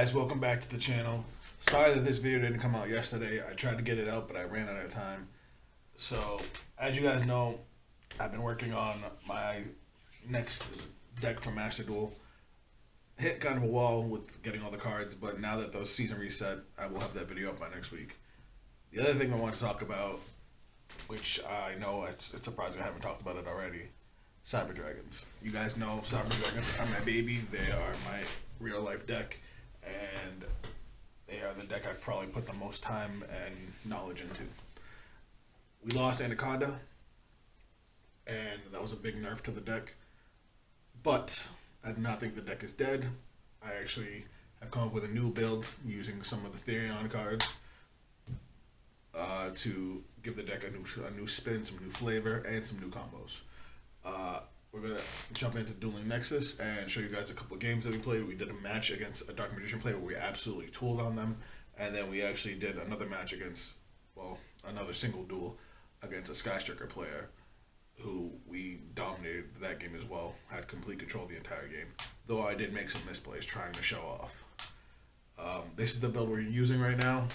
guys, welcome back to the channel. Sorry that this video didn't come out yesterday. I tried to get it out, but I ran out of time. So, as you guys know, I've been working on my next deck for Master Duel. Hit kind of a wall with getting all the cards, but now that the season reset, I will have that video up by next week. The other thing I want to talk about, which I know it's surprising I haven't talked about it already, Cyber Dragons. You guys know Cyber Dragons are my baby. They are my real life deck, and they are the deck I've probably put the most time and knowledge into. We lost Anaconda, and that was a big nerf to the deck, but I do not think the deck is dead. I actually have come up with a new build using some of the Therion cards to give the deck a new spin, some new flavor, and some new combos. We're going to jump into Dueling Nexus and show you guys a couple of games that we played. We did a match against a Dark Magician player where we absolutely tooled on them, and then we actually did another match against, well, another single duel against a Skystriker player who we dominated that game as well, had complete control of the entire game, though I did make some misplays trying to show off. This is the build we're using right now.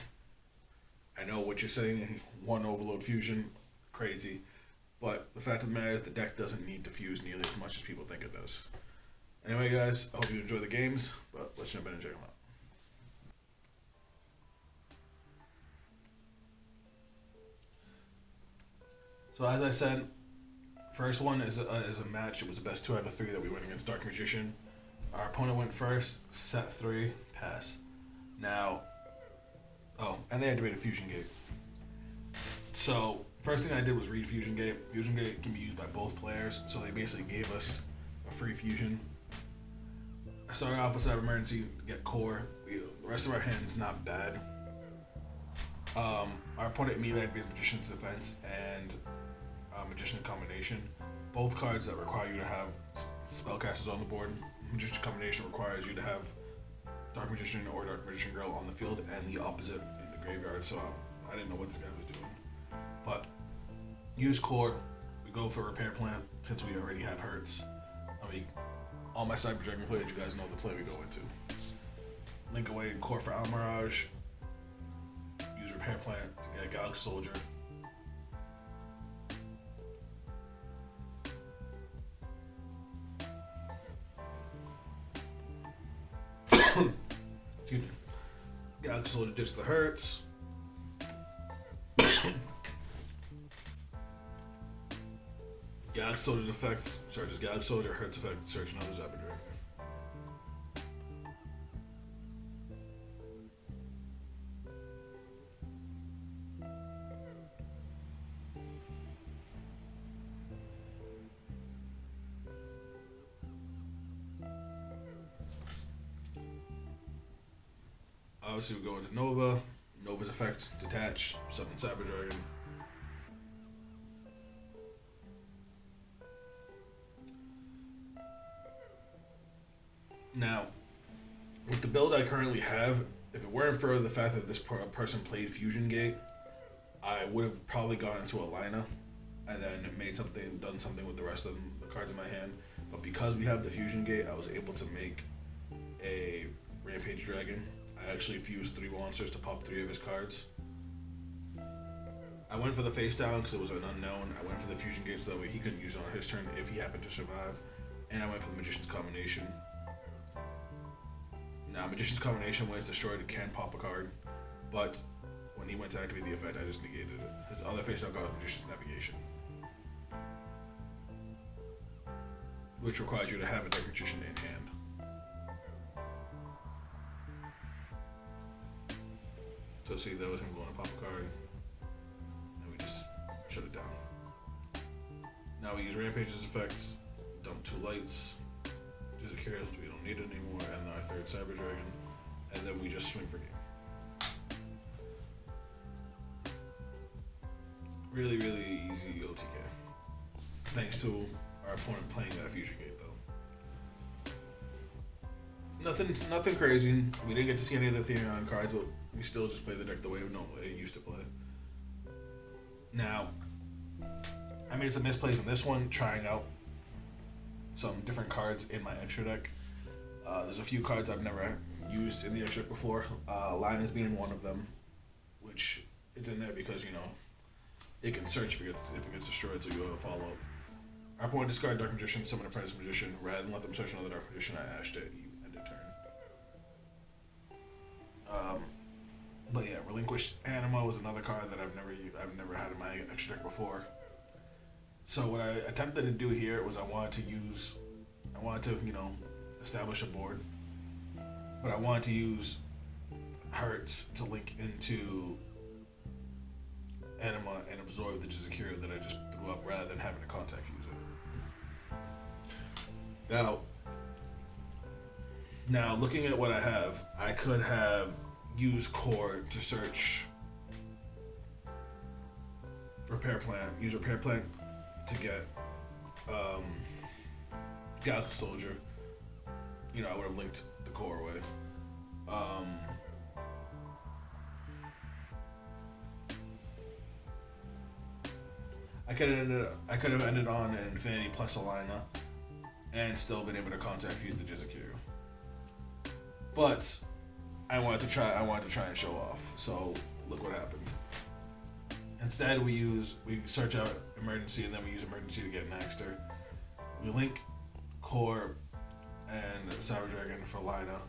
I know what you're saying, one Overload Fusion, crazy. But the fact of the matter is the deck doesn't need to fuse nearly as much as people think it does. Anyway, guys, I hope you enjoy the games, but let's jump in and check them out. So as I said, first one is a match. It was the best 2 out of 3 that we went against Dark Magician. Our opponent went first, set 3, pass. Now, and they activated Fusion Gate. So, first thing I did was read Fusion Gate. Fusion Gate can be used by both players, so they basically gave us a free fusion. I started off with Cyber Emergency to get core. The rest of our hand's not bad. Our opponent immediately activates Magician's Defense and Magician Combination. Both cards that require you to have spellcasters on the board. Magician Combination requires you to have Dark Magician or Dark Magician Girl on the field and the opposite in the graveyard, so I didn't know what this guy was doing. But use core, we go for Repair Plant since we already have Hurts. I mean, all my Cyber Dragon players, you guys know the play we go into. Link away core for Almirage. Use Repair Plant to get a Galaxy Soldier. Excuse me. Galaxy Soldier ditch the Hurts. Galaxy Soldier's effect searches Galaxy Soldier, Hurts effect search another Cyber Dragon. Obviously, we go into Nova. Nova's effect, detach, summon Cyber Dragon. Now, with the build I currently have, if it weren't for the fact that this person played Fusion Gate, I would have probably gone into a Lina and then done something with the rest of the cards in my hand. But because we have the Fusion Gate, I was able to make a Rampage Dragon. I actually fused 3 monsters to pop 3 of his cards. I went for the face down because it was an unknown. I went for the Fusion Gate so that way he couldn't use it on his turn if he happened to survive. And I went for the Magician's Combination. Now, Magician's Combination, when it's destroyed, it can pop a card, but when he went to activate the effect, I just negated it. His other face-down card is Magician's Navigation, which requires you to have a Dark Magician in hand. So see, that was him going to pop a card, and we just shut it down. Now we use Rampage's effects, dump 2 lights, just a curious, we don't need it anymore, and our 3rd Cyber Dragon, and then we just swing for game. Really, really easy OTK. Thanks to our opponent playing that Fusion Gate, though. Nothing crazy. We didn't get to see any of the Therion cards, but we still just play the deck the way we used to play. Now, I made some misplays in this one, trying out some different cards in my extra deck. There's a few cards I've never used in the extra deck before. Linus being one of them, which it's in there because it can search if it gets destroyed, so you have a follow up. Our opponent discard Dark Magician, summon Apprentice Magician. Rather than let them search another Dark Magician, I ashed it. You end of turn. But yeah, Relinquish Anima was another card that I've never had in my extra deck before. So what I attempted to do here was I wanted to establish a board, but I wanted to use Hertz to link into Anima and absorb the Jizakira that I just threw up rather than having to contact fuse it. Now looking at what I have, I could have used Core to search Repair Plant, use Repair Plant to get Galaxy Soldier. I would have linked the Core away. I could have ended on an Infinity plus Alina and still been able to contact fuse the Jizakiryu. But I wanted to try and show off. So look what happened. Instead, we search out Emergency, and then we use Emergency to get Naxter. We link Core and Cyber Dragon for Lina.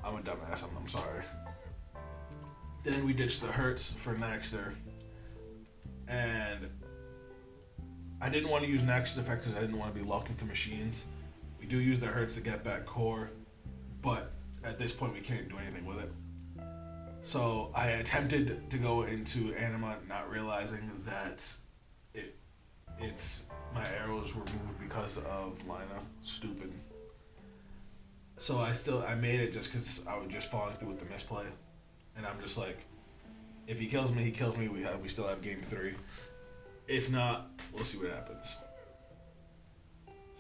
I'm a dumbass. I'm sorry. Then we ditch the Hertz for Naxter. And I didn't want to use Naxter's effect because I didn't want to be locked into machines. We do use the Hertz to get back Core, but at this point we can't do anything with it. So I attempted to go into Anima, not realizing that it's my arrows were moved because of Lina. Stupid. So I made it just because I was just falling through with the misplay, and I'm just like, if he kills me, he kills me. We still have game 3. If not, we'll see what happens.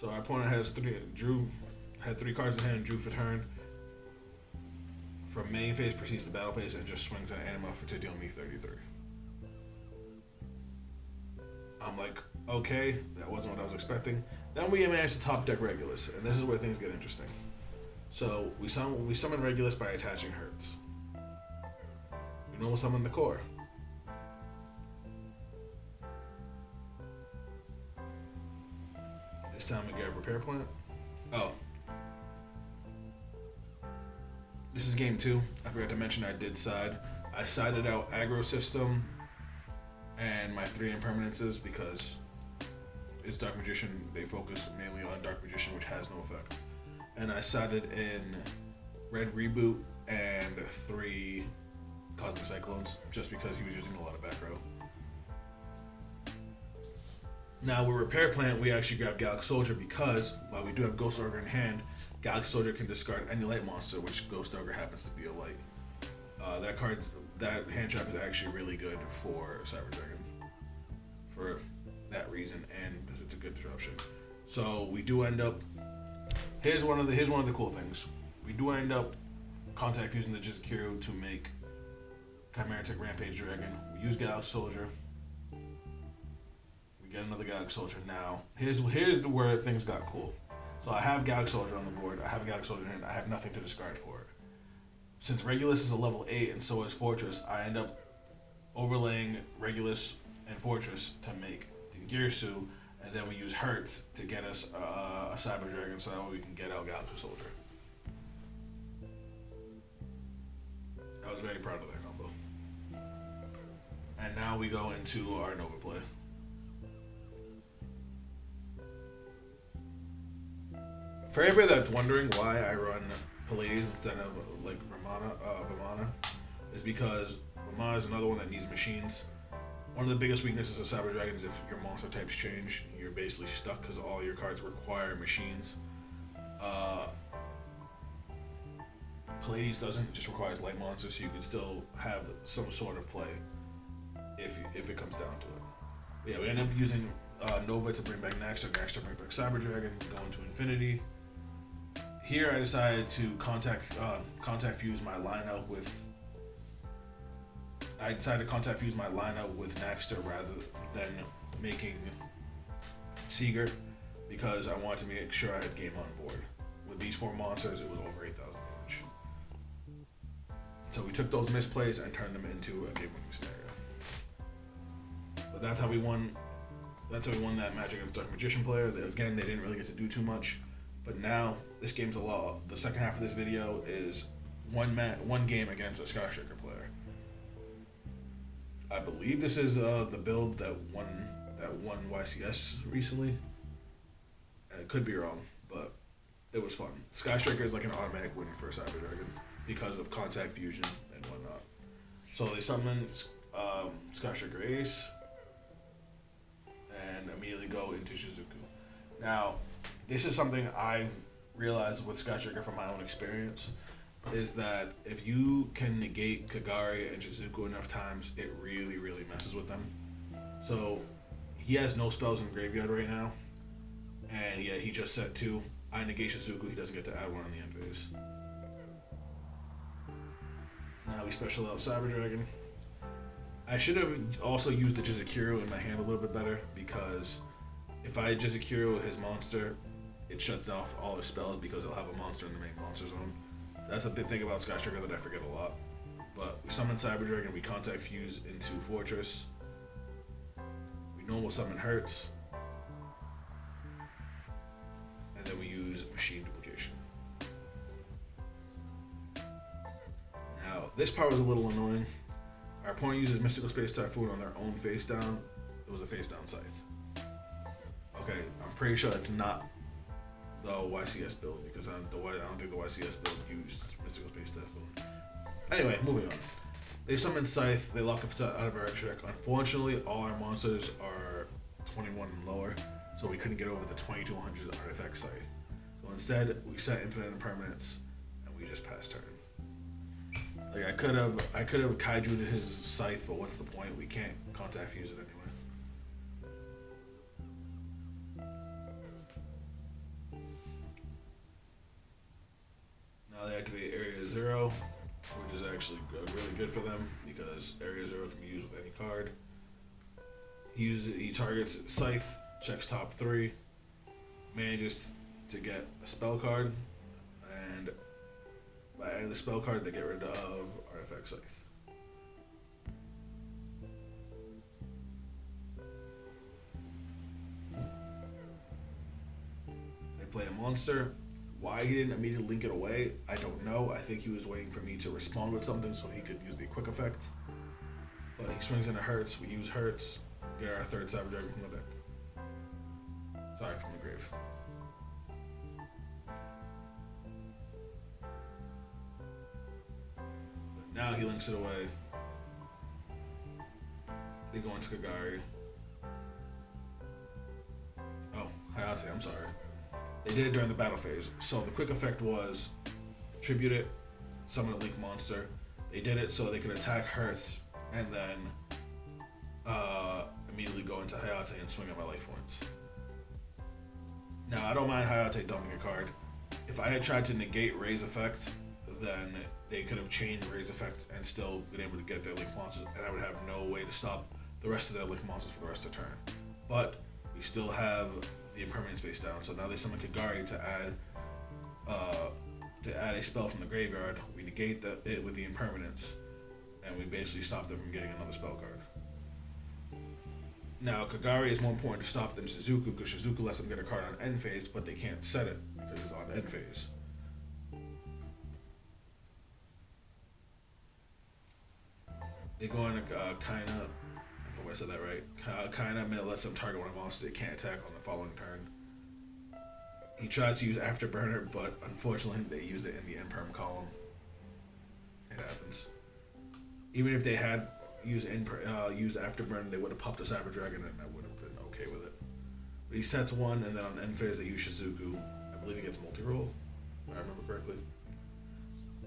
So our opponent had 3 cards in hand, drew for turn. From main phase, proceeds to battle phase, and just swings an Anima to deal me 33. I'm like, okay, that wasn't what I was expecting. Then we managed to top deck Regulus, and this is where things get interesting. So we summon Regulus by attaching Hertz. We normal summon the Core. This time we get a Repair Plant. Oh. This is game 2. I forgot to mention I did side. I sided out Aggro System and my 3 impermanences because it's Dark Magician. They focus mainly on Dark Magician, which has no effect. And I sided in Red Reboot and 3 Cosmic Cyclones just because he was using a lot of back row. Now with Repair Plant, we actually grab Galaxy Soldier because while we do have Ghost Ogre in hand, Galaxy Soldier can discard any light monster, which Ghost Ogre happens to be a light. That hand trap is actually really good for Cyber Dragon for that reason and because it's a good disruption. So we do end up. Here's one of the cool things. We do end up contact fusing the Jizakiryu to make Chimeritic Rampage Dragon. We use Galaxy Soldier. Get another Galaxy Soldier now. Here's where things got cool. So I have Galaxy Soldier on the board. I have a Galaxy Soldier in. I have nothing to discard for it. Since Regulus is a level 8 and so is Fortress, I end up overlaying Regulus and Fortress to make Dingirsu, and then we use Hertz to get us a Cyber Dragon so that way we can get our Galaxy Soldier. I was very proud of that combo. And now we go into our Nova play. For anybody that's wondering why I run Pallades instead of like Vimana, is because Vimana is another one that needs machines. One of the biggest weaknesses of Cyber Dragon is if your monster types change, you're basically stuck because all your cards require machines. Pallades doesn't; it just requires light monsters, so you can still have some sort of play if it comes down to it. But yeah, we end up using Nova to bring back Naxter to bring back Cyber Dragon, go into Infinity. Here I decided to contact fuse my lineup with. I decided to contact fuse my lineup with Naxter rather than making Seeger because I wanted to make sure I had game on board with these 4 monsters, it was over 8,000 damage. So we took those misplays and turned them into a game-winning scenario. But that's how we won. That's how we won that match against Dark Magician player. Again, they didn't really get to do too much. But now this game's a lot. The second half of this video is one game against a Skystriker player. I believe this is the build that won YCS recently. I could be wrong, but it was fun. Skystriker is like an automatic win for Cyber Dragon because of contact fusion and whatnot. So they summon Skystriker Ace and immediately go into Shizuku. Now, this is something I realized with Skystriker from my own experience, is that if you can negate Kagari and Shizuku enough times, it really, really messes with them. So he has no spells in the graveyard right now, and yeah, he just set 2. I negate Shizuku, he doesn't get to add 1 on the end phase. Now we special out Cyber Dragon. I should have also used the Jizukiro in my hand a little bit better, because if I Jizukiro his monster, it shuts off all his spells because he'll have a monster in the main monster zone. That's a big thing about Skystriker that I forget a lot. But we summon Cyber Dragon, we contact fuse into Fortress. We normal summon Hertz. And then we use Machine Duplication. Now, this part was a little annoying. Our opponent uses Mystical Space Typhoon on their own face down. It was a face down Scythe. Okay, I'm pretty sure it's not the YCS build, because I don't think the YCS build used Mystical Space Typhoon. Anyway, moving on. They summon Scythe, they lock it out of our extra deck. Unfortunately, all our monsters are 21 and lower, so we couldn't get over the 2200 artifact Scythe. So instead, we set Infinite Impermanence, and we just pass turn. Like I could have Kaiju'd his Scythe, but what's the point? We can't contact fuse it anyway. Now they activate Area 0, which is actually really good for them because Area 0 can be used with any card. He targets Scythe, checks top 3, manages to get a spell card, and by adding the spell card, they get rid of Artifact Scythe. They play a monster. Why he didn't immediately link it away, I don't know. I think he was waiting for me to respond with something so he could use the quick effect. But he swings into Hertz. We use Hertz, get our 3rd Cyber Dragon from the deck. Sorry, from the grave. Now he links it away. They go into Kagari. Oh, Hayate, I'm sorry. They did it during the battle phase. So the quick effect was tribute it, summon a link monster. They did it so they could attack Hertz and then immediately go into Hayate and swing at my life points. Now I don't mind Hayate dumping a card. If I had tried to negate Ray's effect, then they could have changed Ray's effect and still been able to get their link monsters, and I would have no way to stop the rest of their link monsters for the rest of the turn. But we still have the impermanence face down, so now they summon Kagari to add a spell from the graveyard. We negate it with the impermanence, and we basically stop them from getting another spell card. Now Kagari is more important to stop than Shizuku, because Shizuku lets them get a card on end phase, but they can't set it because it's on end phase. They go into Kaina, I hope I said that right. Kaina lets them target one of monsters they can't attack on the following turn. He tries to use Afterburner, but unfortunately they used it in the Imperm column. It happens. Even if they had used Afterburner, they would have popped a Cyber Dragon and I would have been okay with it. But he sets 1, and then on end phase they use Shizuku. I believe he gets multi-roll, if I remember correctly.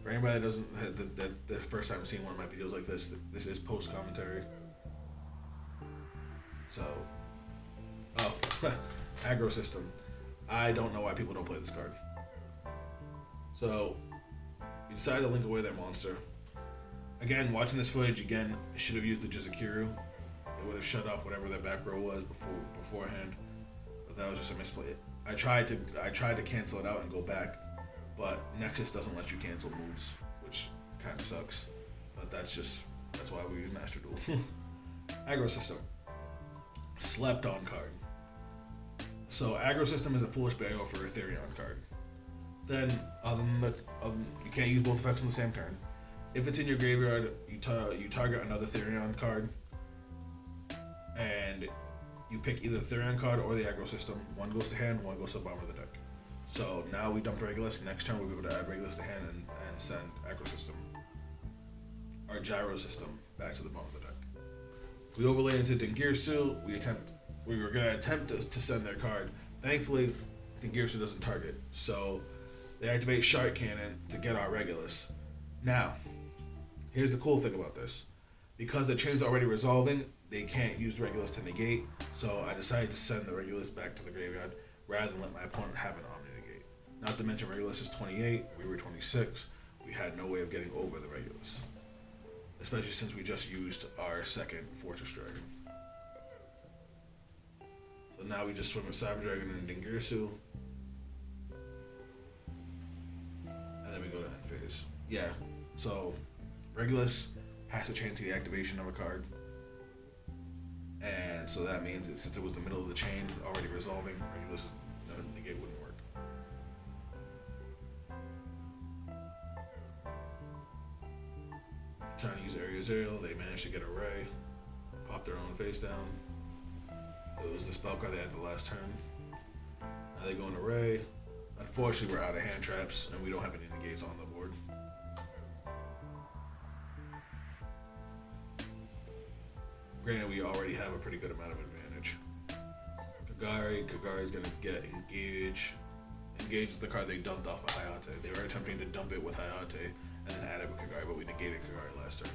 For anybody that doesn't the first time seeing one of my videos like this is post commentary. So, aggro system. I don't know why people don't play this card. So, we decided to link away their monster. Again, watching this footage again, I should have used the Jizukiro. It would have shut off whatever their back row was beforehand. But that was just a misplay. I tried to cancel it out and go back, But Nexus doesn't let you cancel moves, which kind of sucks. But that's why we use Master Duel. Aggro system. Slept on card. So aggro system is a foolish BO for a Therion card. Then, you can't use both effects on the same turn. If it's in your graveyard, you target another Therion card, and you pick either the Therion card or the aggro system. One goes to hand, one goes to the bottom of the deck. So now we dumped Regulus. Next turn we'll be able to add Regulus to hand and send aggro system, our gyro system, back to the bottom of the deck. We overlay into Dingirsu. We were gonna attempt to send their card. Thankfully, Dingirsu doesn't target, so they activate Shark Cannon to get our Regulus. Now, here's the cool thing about this. Because the chain's already resolving, they can't use Regulus to negate, so I decided to send the Regulus back to the graveyard rather than let my opponent have an Omni negate. Not to mention Regulus is 28, we were 26, we had no way of getting over the Regulus. Especially since we just used our second Fortress Dragon. So now we just swim with Cyber Dragon and Dingirsu. And then we go to end phase. Yeah, so Regulus has to change the activation of a card. And so that means that since it was the middle of the chain already resolving, Regulus negate wouldn't work. Trying to use Area Zero, they managed to get a Ray, pop their own face down. It was the spell card they had the last turn. Now they go into Ray. Unfortunately, we're out of hand traps and we don't have any negates on the board. Granted, we already have a pretty good amount of advantage. Kagari's gonna get Engage. Engage is the card they dumped off of Hayate. They were attempting to dump it with Hayate and then add it with Kagari, but we negated Kagari last turn.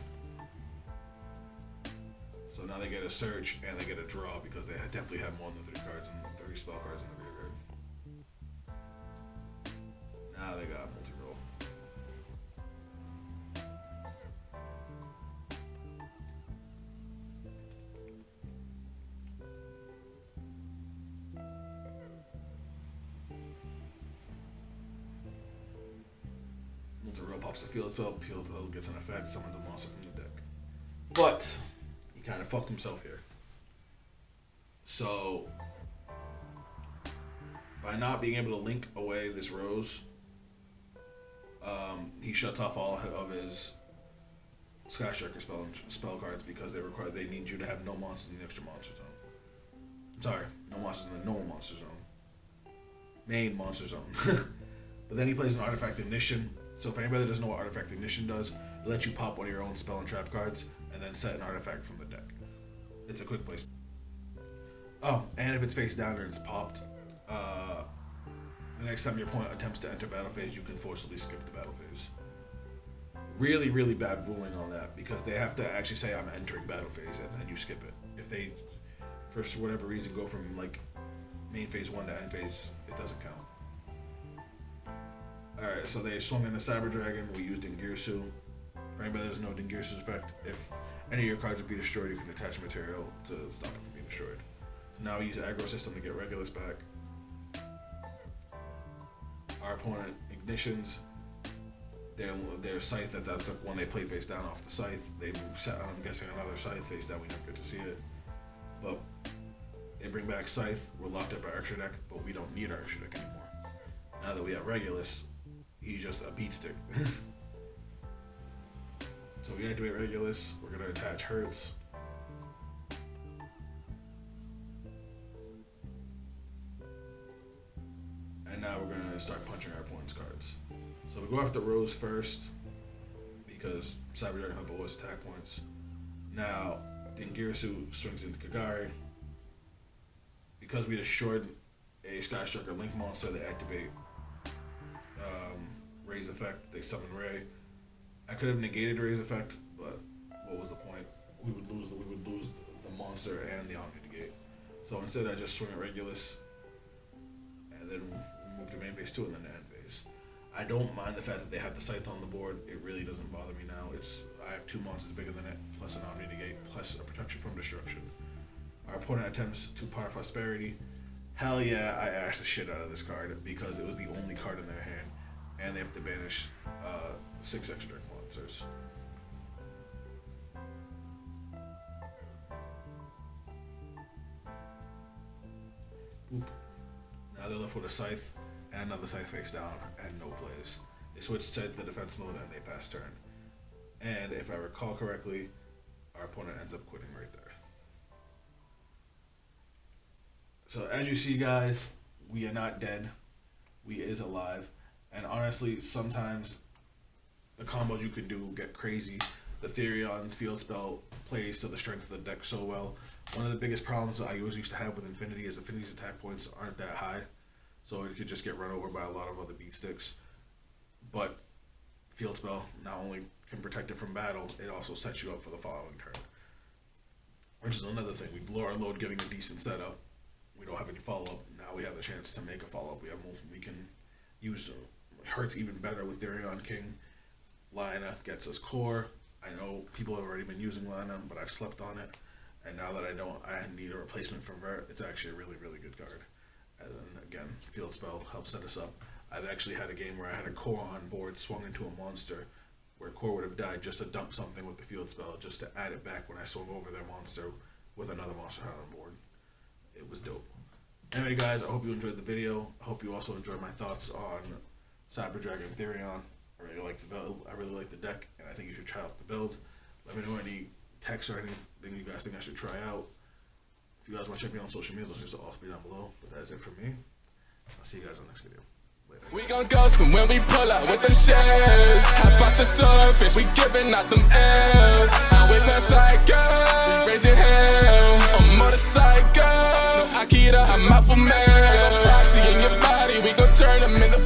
So now they get a search and they get a draw because they definitely have more than 30 spell cards in the graveyard. Now they got multi-roll. Multi-roll pops the field spell gets an effect, summons a monster from the deck. But he kind of fucked himself here. So, by not being able to link away this Rose, he shuts off all of his Sky Striker spell cards because they need you to have no monsters in the extra monster zone. Sorry, no monsters in the normal monster zone. Main monster zone. But then he plays an Artifact Ignition. So for anybody that doesn't know what Artifact Ignition does, it lets you pop one of your own spell and trap cards and then set an artifact from the deck. It's a quick place. Oh, and if it's face down or it's popped, the next time your opponent attempts to enter battle phase, you can forcibly skip the battle phase. Really, really bad ruling on that because they have to actually say I'm entering battle phase and then you skip it. If they, for whatever reason, go from like main phase 1 to end phase, it doesn't count. Alright, so they swung in a Cyber Dragon. We used Dingirsu. For anybody that doesn't know Dingirsu's effect, if any of your cards would be destroyed, you can attach material to stop it from being destroyed. So now we use Aggro System to get Regulus back. Our opponent ignitions their Scythe, if that's the one they played face down off the Scythe. They set, I'm guessing, another Scythe face down. We never get to see it. But they bring back Scythe. We're locked up our extra deck, but we don't need our extra deck anymore. Now that we have Regulus, he's just a beat stick. So we activate Regulus. We're going to attach Hertz. And now we're going to start punching our opponent's cards. So we go after Rose first, because Cyber Dragon has the lowest attack points. Now, Dingirsu swings into Kagari. Because we destroyed a Sky Striker Link monster, they activate Ray's effect. They summon Ray. I could have negated Ray's effect, but what was the point? We would lose the monster and the Omni negate. So instead, I just swing at Regulus, and then move to main phase 2 and then to end phase. I don't mind the fact that they have the Scythe on the board. It really doesn't bother me now. I have 2 monsters bigger than it, plus an Omni negate, plus a protection from destruction. Our opponent attempts to Pot of Prosperity. Hell yeah, I asked the shit out of this card because it was the only card in their hand. and they have to banish 6 extra monsters. Oop. Now they're left with a Scythe and another Scythe face down and no plays. They switch to the defense mode and they pass turn. And if I recall correctly, our opponent ends up quitting right there. So as you see, guys, we are not dead. We is alive. And honestly, sometimes the combos you can do get crazy. The Therion field spell plays to the strength of the deck so well. One of the biggest problems that I always used to have with Infinity is Infinity's attack points aren't that high. So it could just get run over by a lot of other beat sticks. But field spell not only can protect it from battle, it also sets you up for the following turn. Which is another thing. We blow our load getting a decent setup. We don't have any follow-up. Now we have the chance to make a follow-up. We can use hurts even better with Therion King. Lina gets us core. I know people have already been using Lina, but I've slept on it. And now that I need a replacement for Verte. It's actually a really, really good card. And then again, field spell helps set us up. I've actually had a game where I had a core on board swung into a monster where core would have died just to dump something with the field spell, just to add it back when I swung over their monster with another monster on board. It was dope. Anyway, guys, I hope you enjoyed the video. I hope you also enjoyed my thoughts on Cyber Dragon and Therion. I really like the build. I really like the deck, and I think you should try out the build. Let me know any texts or anything you guys think I should try out. If you guys want to check me out on social media, those links will also be down below. But that's it for me. I'll see you guys on the next video. Later. We gon' ghost them when we pull out with them shares. Hop out the surface, we giving out them L's. I'm with the psycho, we raising hell. I'm motorcycle, no Akira, I'm out for man. Proxy in your body, we gon' turn them into